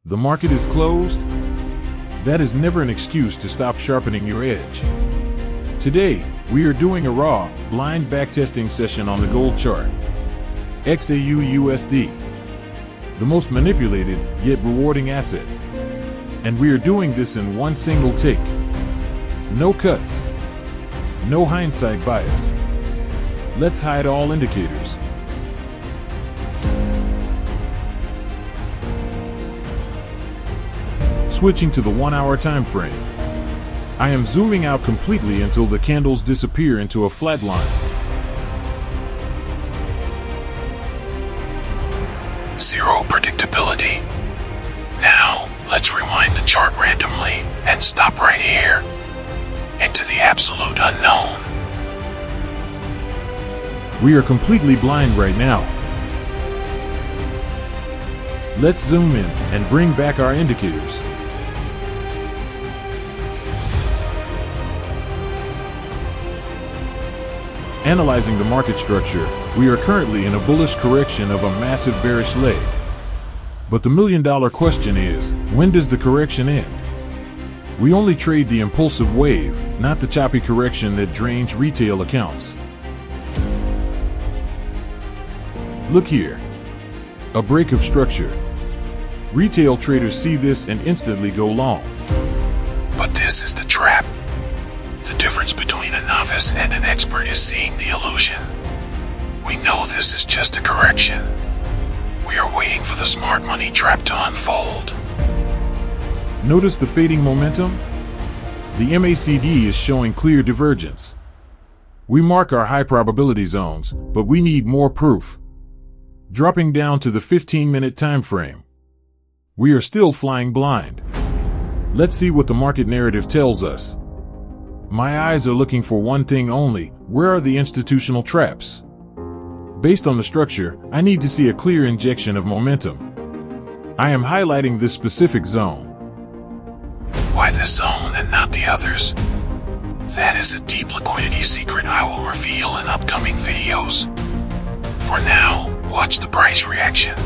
The market is closed? That is never an excuse to stop sharpening your edge. Today, we are doing a raw, blind backtesting session on the gold chart. XAUUSD. The most manipulated, yet rewarding asset. And we are doing this in one single take. No cuts. No hindsight bias. Let's hide all indicators. Switching to the 1 hour time frame. I am zooming out completely until the candles disappear into a flat line. Zero predictability. Now, let's rewind the chart randomly and stop right here. Into the absolute unknown. We are completely blind right now. Let's zoom in and bring back our indicators. Analyzing the market structure, we are currently in a bullish correction of a massive bearish leg. But the million-dollar question is, when does the correction end? We only trade the impulsive wave, not the choppy correction that drains retail accounts. Look here. A break of structure. Retail traders see this and instantly go long. But this is the trap. The difference between a novice and an expert is seeing the illusion. We know this is just a correction. We are waiting for the smart money trap to unfold. Notice the fading momentum? The MACD is showing clear divergence. We mark our high probability zones, but we need more proof. Dropping down to the 15-minute time frame. We are still flying blind. Let's see what the market narrative tells us. My eyes are looking for one thing only: where are the institutional traps? Based on the structure, I need to see a clear injection of momentum. I am highlighting this specific zone. Why this zone and not the others? That is a deep liquidity secret I will reveal in upcoming videos. For now, watch the price reaction.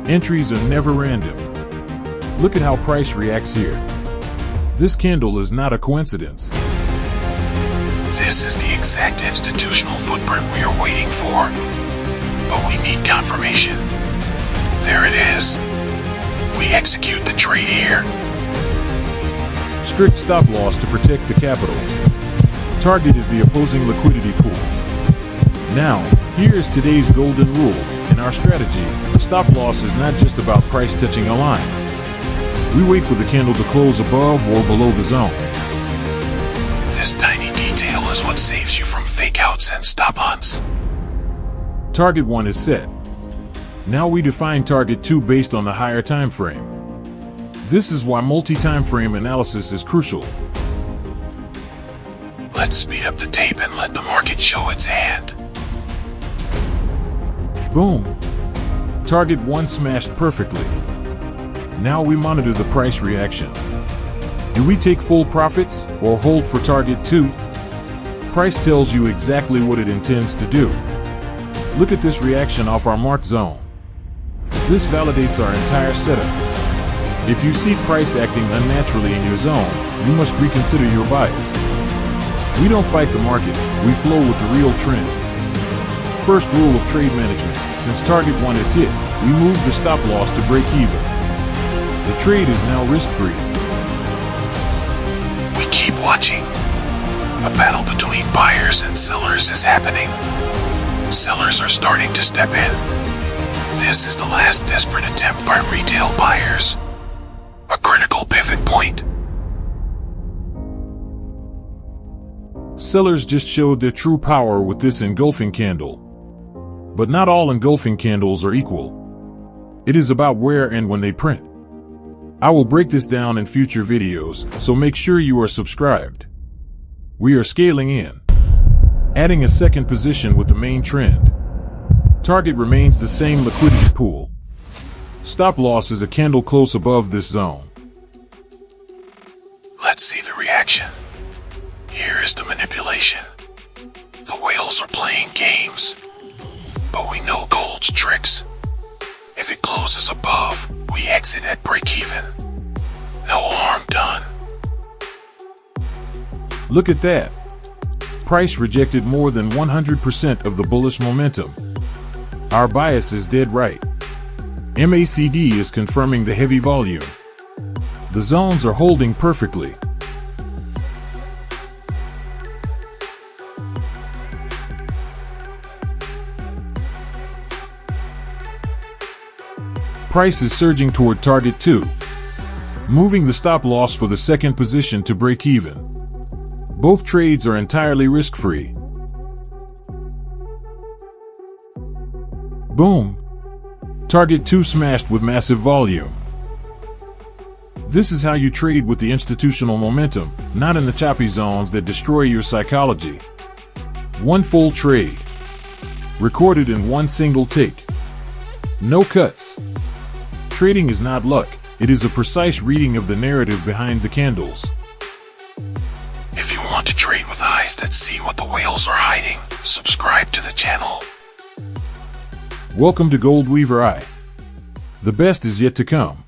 Entries are never random. Look at how price reacts here. This candle is not a coincidence. This is the exact institutional footprint we are waiting for. But we need confirmation. There it is. We execute the trade here. Strict stop loss to protect the capital. Target is the opposing liquidity pool. Now, here is today's golden rule. In our strategy, a stop loss is not just about price touching a line. We wait for the candle to close above or below the zone. This tiny detail is what saves you from fake outs and stop hunts. Target 1 is set. Now we define target 2 based on the higher time frame. This is why multi-timeframe analysis is crucial. Let's speed up the tape and let the market show its hand. Boom! Target 1 smashed perfectly. Now we monitor the price reaction. Do we take full profits or hold for target 2? Price tells you exactly what it intends to do. Look at this reaction off our marked zone. This validates our entire setup. If you see price acting unnaturally in your zone, you must reconsider your bias. We don't fight the market, we flow with the real trend. First rule of trade management: since target 1 is hit, we move the stop loss to break even. The trade is now risk-free. We keep watching. A battle between buyers and sellers is happening. Sellers are starting to step in. This is the last desperate attempt by retail buyers. A critical pivot point. Sellers just showed their true power with this engulfing candle. But not all engulfing candles are equal. It is about where and when they print. I will break this down in future videos, so make sure you are subscribed. We are scaling in. Adding a second position with the main trend. Target remains the same liquidity pool. Stop loss is a candle close above this zone. Let's see the reaction. Here is the manipulation. The whales are playing games. But we know gold's tricks. If it closes above, we exit at break-even. No harm done. Look at that. Price rejected more than 100% of the bullish momentum. Our bias is dead right. MACD is confirming the heavy volume. The zones are holding perfectly. Price is surging toward target 2, moving the stop loss for the second position to break even. Both trades are entirely risk-free. Boom! Target 2 smashed with massive volume. This is how you trade with the institutional momentum, not in the choppy zones that destroy your psychology. One full trade. Recorded in one single take. No cuts. Trading is not luck, it is a precise reading of the narrative behind the candles. If you want to trade with eyes that see what the whales are hiding, subscribe to the channel. Welcome to GoldWeaver. The best is yet to come.